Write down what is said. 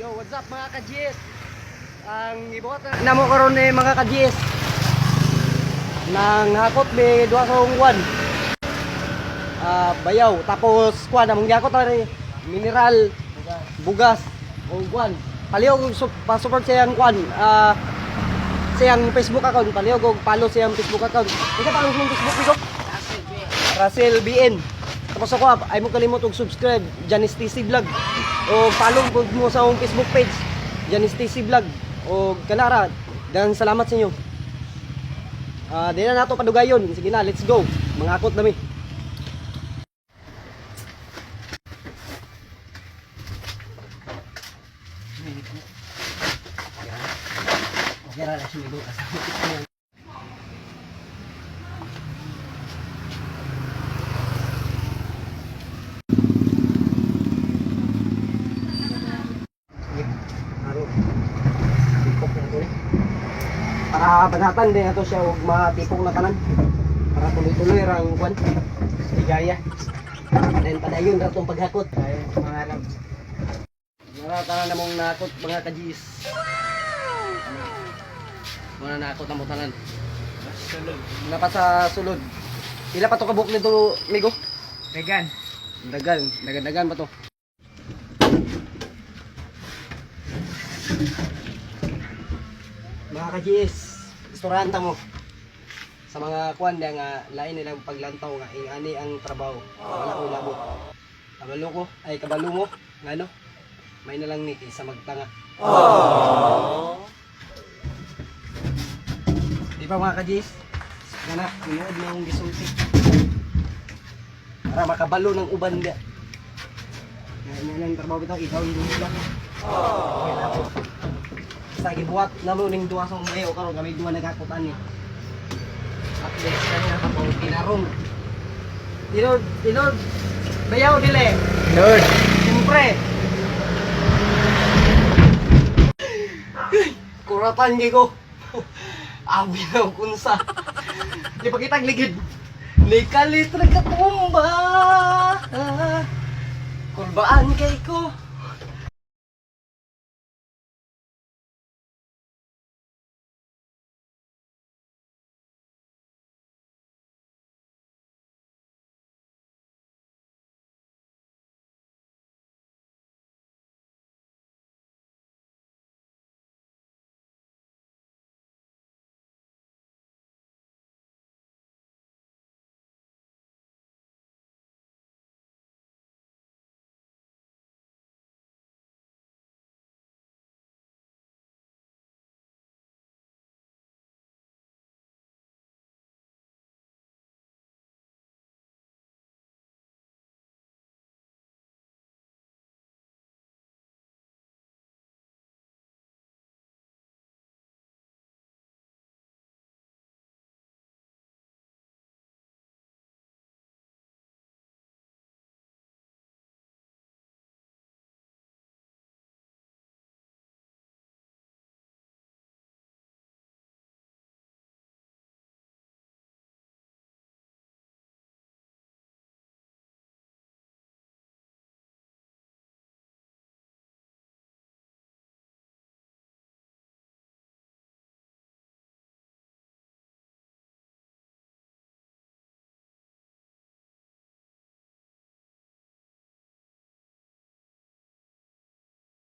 Yo, what's up mga ka-GS? Ang ibuhat na mo karon ni mga ka-GS nang hakot may duha sa ungwan. Bayaw tapos kuan among giakot ari mineral, bugas, ungwan. Palihog pa-support sa iyang kuan. Siyang Facebook account, palihog og follow siyang Facebook account. Ika follow sa Facebook ko. Russell BN. Tapos ako ay mo kalimot og subscribe Janice TC Vlog o follow mo sa akong Facebook page Janice TC Vlog o kanara dan salamat sa inyo. Di na nato padugayon, sige na, let's go, mga akot nami. Okay ra siya migo kasi para banatan din ato siya og matipong na tanan para tuloy-tuloy ra ang kwan ligaya then padayon ra tong paghakot ay mga alam tanan namong nakot mga ka-Gs muna nakot na mo tanan na pa sa sulod pila pa to kabuk nito migo dagan pa to. Mga ka-GS, istoranta mo sa mga kuan nga lain nilang paglantaw nga ingani ang trabaho. Wala ko labot. Kabalo ko ay kabalo mo ngano? May na lang ni sa magtanga. Di ba mga ka-GS? Kana, inuod na akong gisulti. Para makabalo ng uban ga. Yan ang trabaho bitaw ikaw yung lang. Okay na po. Sa gibuhat na mo ning duha sa mayo karon kami duha nagakutan ni. At least kanya pa pang pinarong. Tinod. Bayaw dili. Lord. Siyempre. Kuratan gi ko. Abi na kunsa. Di pa kitang ligid. Nikalit nagkatumba. Kulbaan kay ko.